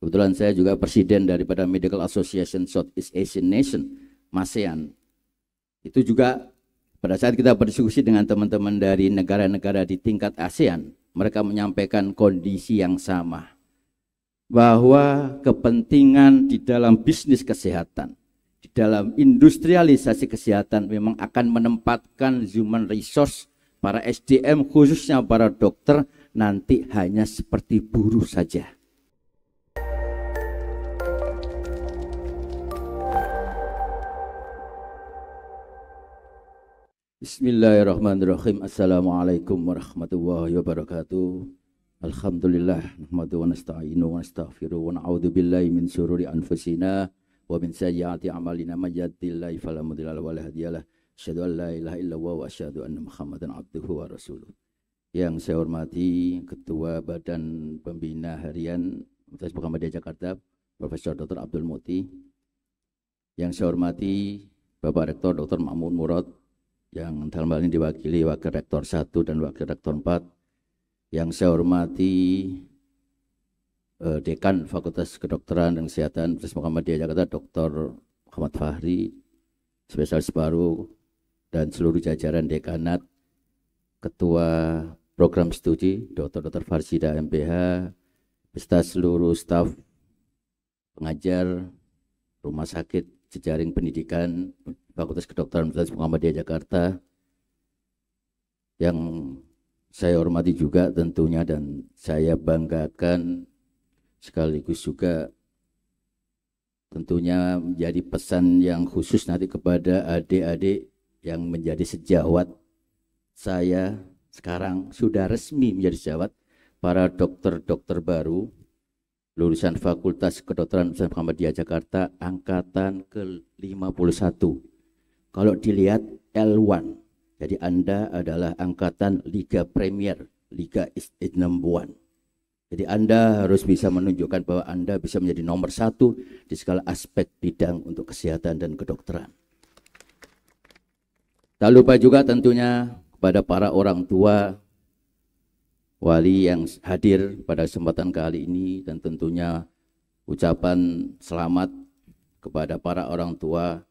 Kebetulan saya juga presiden daripada Medical Association Southeast Asian Nation, ASEAN. Itu juga pada saat kita berdiskusi dengan teman-teman dari negara-negara di tingkat ASEAN, mereka menyampaikan kondisi yang sama, bahwa kepentingan di dalam bisnis kesehatan, di dalam industrialisasi kesehatan memang akan menempatkan human resource, para SDM khususnya para dokter nanti hanya seperti buruh saja. Bismillahirrahmanirrahim. Assalamualaikum warahmatullahi wabarakatuh. Alhamdulillah, nahmadu wa nasta'inu wa nastaghfiru wa na'udzu billahi min syururi anfusina wa min sayyiati a'malina may yahdihillahu fala mudilla lahu wa la hadiyalah. Asyhadu an la ilaha illallah wa asyhadu anna Muhammadan abduhu wa rasuluh. Yang saya hormati Ketua Badan Pembina Harian Universitas Muhammadiyah Jakarta, Profesor Dr. Abdul Muti. Yang saya hormati Bapak Rektor Dr. Ma'mun Murad, yang dalam hal ini diwakili Wakil Rektor 1 dan Wakil Rektor 4. Yang saya hormati Dekan Fakultas Kedokteran dan Kesehatan Universitas Muhammadiyah Jakarta, Dr. Muhammad Fahri, Spesialis Paru, dan seluruh jajaran dekanat, Ketua Program Studi, Dr. Farsida MPH, beserta seluruh staf pengajar, rumah sakit, jejaring pendidikan, Fakultas Kedokteran Universitas Muhammadiyah Jakarta, yang saya hormati juga tentunya dan saya banggakan sekaligus juga tentunya menjadi pesan yang khusus nanti kepada adik-adik yang menjadi sejawat. Saya sekarang sudah resmi menjadi sejawat para dokter-dokter baru lulusan Fakultas Kedokteran Universitas Muhammadiyah Jakarta angkatan ke-51. Kalau dilihat L1, jadi Anda adalah angkatan Liga Premier, Liga is number one. Jadi Anda harus bisa menunjukkan bahwa Anda bisa menjadi nomor 1 di segala aspek bidang untuk kesehatan dan kedokteran. Tak lupa juga tentunya kepada para orang tua, wali yang hadir pada kesempatan kali ini, dan tentunya ucapan selamat kepada para orang tua.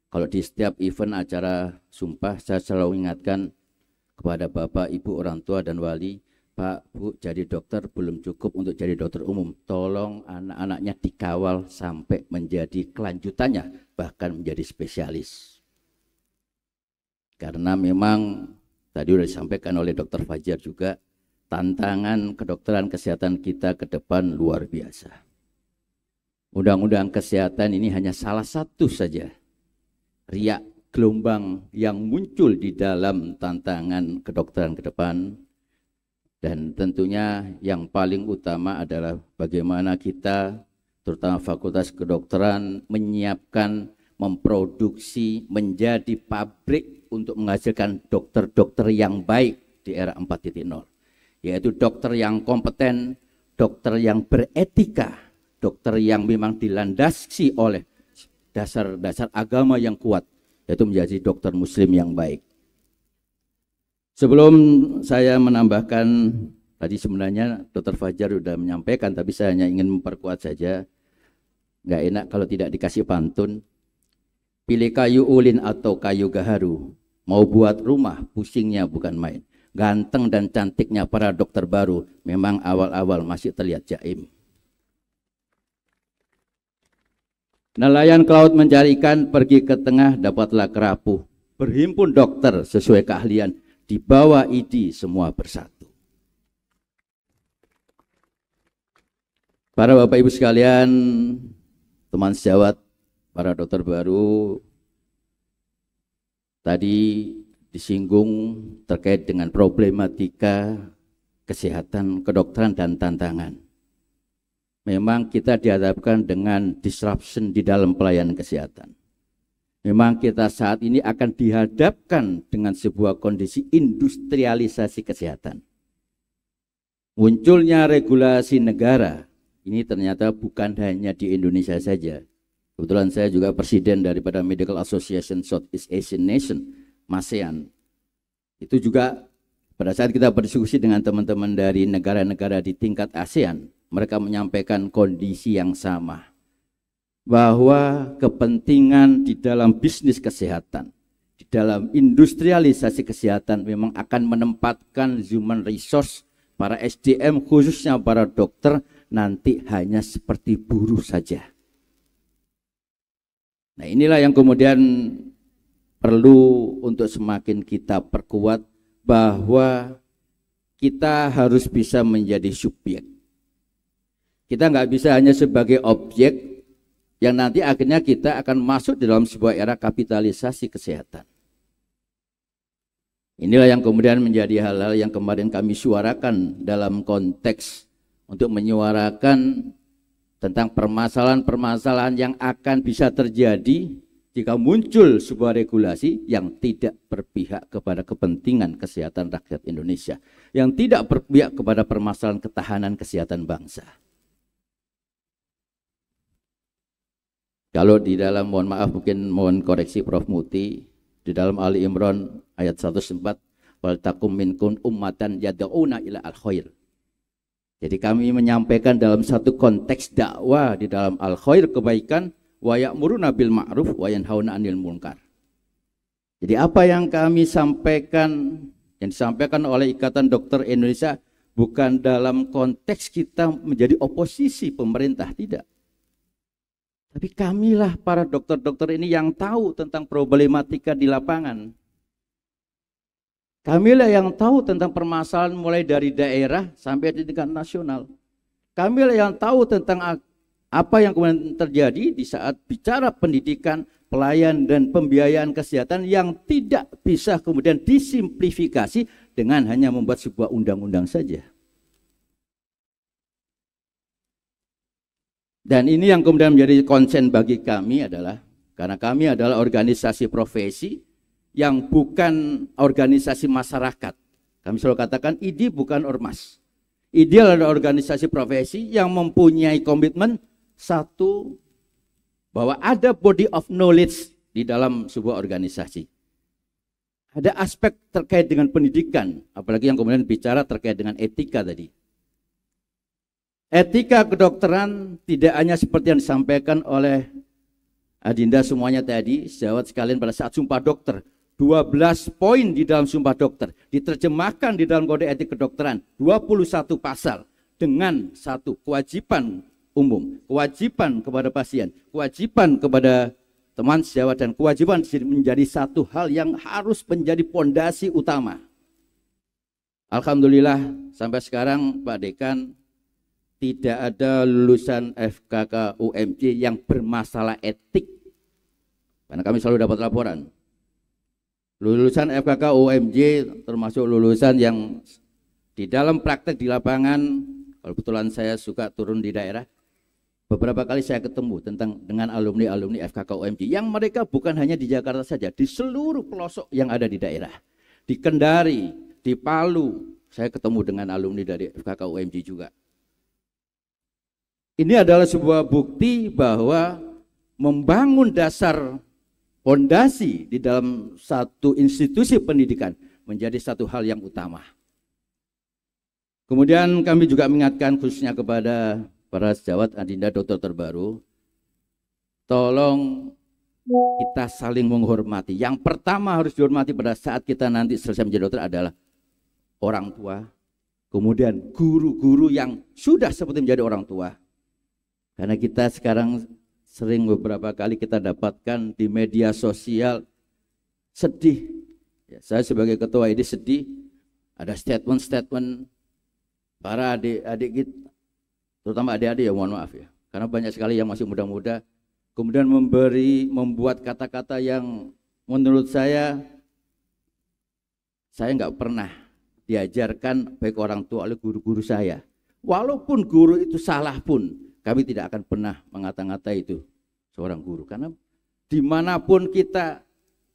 Kalau di setiap event acara sumpah, saya selalu ingatkan kepada Bapak, Ibu, orang tua dan wali, Pak, Bu, jadi dokter belum cukup untuk jadi dokter umum. Tolong anak-anaknya dikawal sampai menjadi kelanjutannya, bahkan menjadi spesialis. Karena memang tadi sudah disampaikan oleh Dr. Fajar juga, tantangan kedokteran kesehatan kita ke depan luar biasa. Undang-undang kesehatan ini hanya salah satu saja riak gelombang yang muncul di dalam tantangan kedokteran ke depan. Dan tentunya yang paling utama adalah bagaimana kita, terutama Fakultas Kedokteran, menyiapkan, memproduksi, menjadi pabrik untuk menghasilkan dokter-dokter yang baik di era 4.0. Yaitu dokter yang kompeten, dokter yang beretika, dokter yang memang dilandasi oleh dasar-dasar agama yang kuat, yaitu menjadi dokter muslim yang baik. Sebelum saya menambahkan, tadi sebenarnya Dr. Fajar sudah menyampaikan, tapi saya hanya ingin memperkuat saja. Nggak enak kalau tidak dikasih pantun. Pilih kayu ulin atau kayu gaharu, mau buat rumah pusingnya bukan main. Ganteng dan cantiknya para dokter baru memang awal-awal masih terlihat jaim. Nelayan ke laut mencari ikan, pergi ke tengah dapatlah kerapu. Berhimpun dokter sesuai keahlian, di bawah ID semua bersatu. Para Bapak Ibu sekalian, teman sejawat, para dokter baru, tadi disinggung terkait dengan problematika kesehatan, kedokteran dan tantangan. Memang kita dihadapkan dengan disruption di dalam pelayanan kesehatan. Memang kita saat ini akan dihadapkan dengan sebuah kondisi industrialisasi kesehatan. Munculnya regulasi negara, ini ternyata bukan hanya di Indonesia saja. Kebetulan saya juga presiden daripada Medical Association Southeast Asian Nation, ASEAN. Itu juga pada saat kita berdiskusi dengan teman-teman dari negara-negara di tingkat ASEAN, mereka menyampaikan kondisi yang sama, bahwa kepentingan di dalam bisnis kesehatan, di dalam industrialisasi kesehatan memang akan menempatkan human resource, para SDM khususnya para dokter nanti hanya seperti buruh saja. Nah, inilah yang kemudian perlu untuk semakin kita perkuat, bahwa kita harus bisa menjadi subjek. Kita nggak bisa hanya sebagai objek yang nanti akhirnya kita akan masuk dalam sebuah era kapitalisasi kesehatan. Inilah yang kemudian menjadi hal-hal yang kemarin kami suarakan dalam konteks untuk menyuarakan tentang permasalahan-permasalahan yang akan bisa terjadi jika muncul sebuah regulasi yang tidak berpihak kepada kepentingan kesehatan rakyat Indonesia, yang tidak berpihak kepada permasalahan ketahanan kesehatan bangsa. Kalau di dalam, mohon maaf, mungkin mohon koreksi Prof. Muti, di dalam Ali Imran ayat 104, wal takum minkum ummatan yad'una ila al-khair. Jadi kami menyampaikan dalam satu konteks dakwah di dalam al-khair, kebaikan, wa ya'muruna bil ma'ruf wa yanhauna 'anil munkar. Jadi apa yang kami sampaikan, yang disampaikan oleh Ikatan Dokter Indonesia, bukan dalam konteks kita menjadi oposisi pemerintah, tidak. Tapi kamilah para dokter-dokter ini yang tahu tentang problematika di lapangan. Kamilah yang tahu tentang permasalahan mulai dari daerah sampai di tingkat nasional. Kamilah yang tahu tentang apa yang kemudian terjadi di saat bicara pendidikan, pelayan, dan pembiayaan kesehatan yang tidak bisa kemudian disimplifikasi dengan hanya membuat sebuah undang-undang saja. Dan ini yang kemudian menjadi konsen bagi kami adalah, karena kami adalah organisasi profesi yang bukan organisasi masyarakat. Kami selalu katakan IDI bukan ormas. IDI adalah organisasi profesi yang mempunyai komitmen, satu, bahwa ada body of knowledge di dalam sebuah organisasi. Ada aspek terkait dengan pendidikan, apalagi yang kemudian bicara terkait dengan etika tadi. Etika kedokteran tidak hanya seperti yang disampaikan oleh Adinda semuanya tadi, sejawat sekalian, pada saat sumpah dokter. 12 poin di dalam sumpah dokter diterjemahkan di dalam kode etik kedokteran, 21 pasal dengan satu kewajiban umum, kewajiban kepada pasien, kewajiban kepada teman sejawat, dan kewajiban menjadi satu hal yang harus menjadi pondasi utama. Alhamdulillah sampai sekarang Pak Dekan, tidak ada lulusan FKK UMJ yang bermasalah etik, karena kami selalu dapat laporan. Lulusan FKK UMJ termasuk lulusan yang di dalam praktek di lapangan, kalau kebetulan saya suka turun di daerah, beberapa kali saya ketemu dengan alumni-alumni FKK UMJ yang mereka bukan hanya di Jakarta saja, di seluruh pelosok yang ada di daerah. Di Kendari, di Palu, saya ketemu dengan alumni dari FKK UMJ juga. Ini adalah sebuah bukti bahwa membangun dasar fondasi di dalam satu institusi pendidikan menjadi satu hal yang utama. Kemudian kami juga mengingatkan khususnya kepada para sejawat Adinda dokter terbaru, tolong kita saling menghormati. Yang pertama harus dihormati pada saat kita nanti selesai menjadi dokter adalah orang tua, kemudian guru-guru yang sudah seperti menjadi orang tua. Karena kita sekarang sering beberapa kali kita dapatkan di media sosial sedih. Ya, saya sebagai ketua ini sedih, ada statement-statement para adik-adik kita, terutama adik-adik ya, mohon maaf ya, karena banyak sekali yang masih muda-muda, kemudian membuat kata-kata yang menurut saya nggak pernah diajarkan baik orang tua oleh guru-guru saya. Walaupun guru itu salah pun, kami tidak akan pernah mengata-ngata itu seorang guru. Karena dimanapun kita,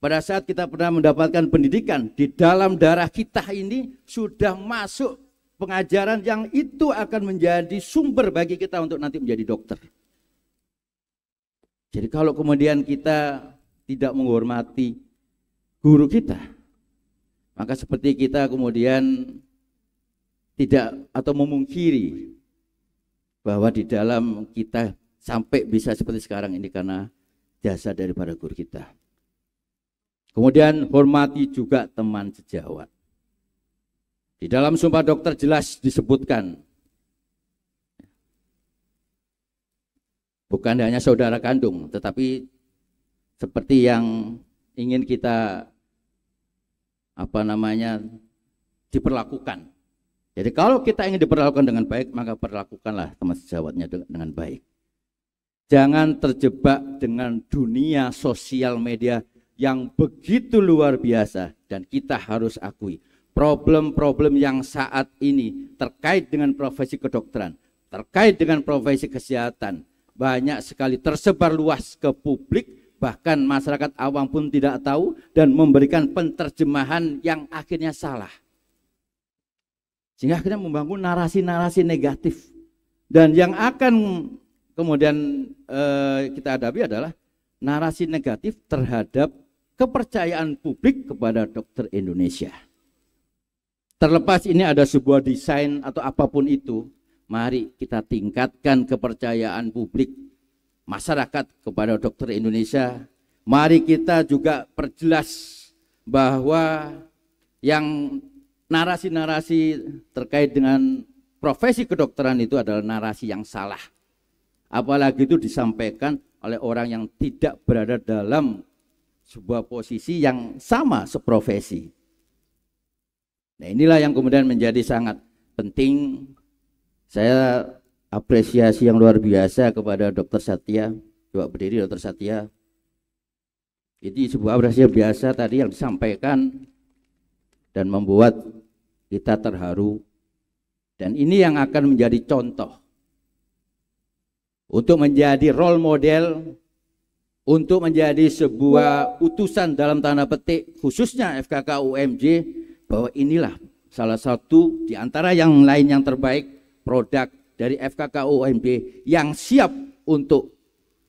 pada saat kita pernah mendapatkan pendidikan, di dalam darah kita ini sudah masuk pengajaran yang itu akan menjadi sumber bagi kita untuk nanti menjadi dokter. Jadi kalau kemudian kita tidak menghormati guru kita, Maka seperti kita kemudian tidak atau memungkiri bahwa di dalam kita sampai bisa seperti sekarang ini karena jasa daripada guru kita. Kemudian hormati juga teman sejawat. Di dalam Sumpah Dokter jelas disebutkan, bukan hanya saudara kandung, tetapi seperti yang ingin kita diperlakukan. Jadi kalau kita ingin diperlakukan dengan baik, maka perlakukanlah teman sejawatnya dengan baik. Jangan terjebak dengan dunia sosial media yang begitu luar biasa, dan kita harus akui problem-problem yang saat ini terkait dengan profesi kedokteran, terkait dengan profesi kesehatan, banyak sekali tersebar luas ke publik, bahkan masyarakat awam pun tidak tahu dan memberikan penerjemahan yang akhirnya salah. Sehingga akhirnya membangun narasi-narasi negatif. Dan yang akan kemudian kita hadapi adalah narasi negatif terhadap kepercayaan publik kepada dokter Indonesia. Terlepas ini ada sebuah desain atau apapun itu, mari kita tingkatkan kepercayaan publik masyarakat kepada dokter Indonesia. Mari kita juga perjelas bahwa yang narasi-narasi terkait dengan profesi kedokteran itu adalah narasi yang salah. Apalagi itu disampaikan oleh orang yang tidak berada dalam sebuah posisi yang sama seprofesi. Nah, inilah yang kemudian menjadi sangat penting. Saya apresiasi yang luar biasa kepada Dr. Satya, coba berdiri Dr. Satya. Itu sebuah apresiasi biasa tadi yang disampaikan dan membuat kita terharu. Dan ini yang akan menjadi contoh untuk menjadi role model, untuk menjadi sebuah utusan dalam tanda petik khususnya FKK UMJ, bahwa inilah salah satu di antara yang lain yang terbaik produk dari FKK UMJ yang siap untuk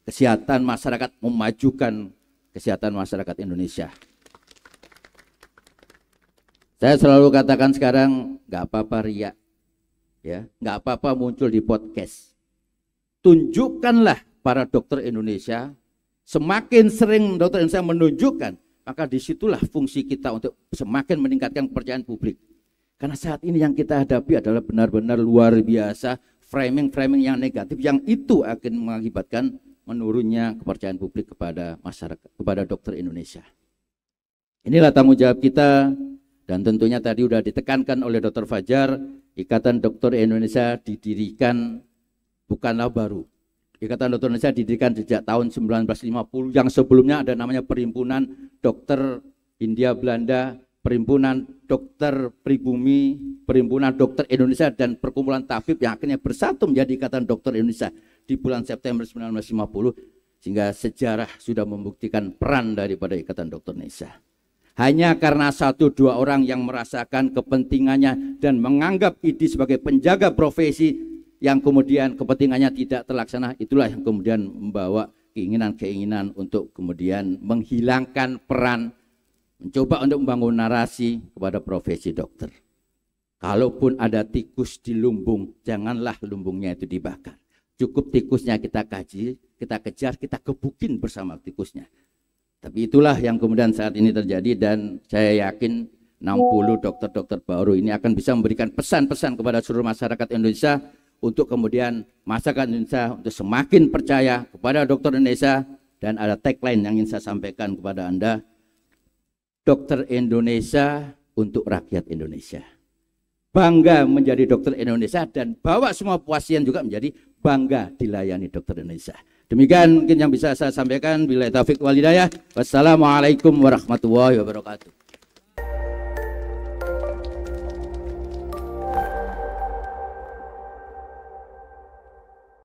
kesehatan masyarakat, memajukan kesehatan masyarakat Indonesia. Saya selalu katakan sekarang, nggak apa-apa riak, ya, nggak apa-apa muncul di podcast. Tunjukkanlah para dokter Indonesia, semakin sering dokter Indonesia menunjukkan, maka disitulah fungsi kita untuk semakin meningkatkan kepercayaan publik. Karena saat ini yang kita hadapi adalah benar-benar luar biasa, framing-framing yang negatif, yang itu akan mengakibatkan menurunnya kepercayaan publik kepada masyarakat, kepada dokter Indonesia. Inilah tanggung jawab kita, dan tentunya tadi sudah ditekankan oleh Dr. Fajar, Ikatan Dokter Indonesia didirikan bukanlah baru. Ikatan Dokter Indonesia didirikan sejak tahun 1950, yang sebelumnya ada namanya Perhimpunan Dokter Hindia Belanda, Perhimpunan Dokter Pribumi, Perhimpunan Dokter Indonesia, dan Perkumpulan Tabib yang akhirnya bersatu menjadi Ikatan Dokter Indonesia di bulan September 1950, sehingga sejarah sudah membuktikan peran daripada Ikatan Dokter Indonesia. Hanya karena 1-2 orang yang merasakan kepentingannya dan menganggap ini sebagai penjaga profesi, yang kemudian kepentingannya tidak terlaksana, itulah yang kemudian membawa keinginan-keinginan untuk kemudian menghilangkan peran, mencoba untuk membangun narasi kepada profesi dokter. Kalaupun ada tikus di lumbung, janganlah lumbungnya itu dibakar. Cukup tikusnya kita kaji, kita kejar, kita gebukin bersama tikusnya. Tapi itulah yang kemudian saat ini terjadi, dan saya yakin 60 dokter-dokter baru ini akan bisa memberikan pesan-pesan kepada seluruh masyarakat Indonesia, untuk kemudian masyarakat Indonesia untuk semakin percaya kepada dokter Indonesia. Dan ada tagline yang ingin saya sampaikan kepada Anda, dokter Indonesia untuk rakyat Indonesia. Bangga menjadi dokter Indonesia, dan bawa semua pasien juga menjadi bangga dilayani dokter Indonesia. Demikian mungkin yang bisa saya sampaikan. Billahi taufiq wal hidayah. Wassalamualaikum warahmatullahi wabarakatuh.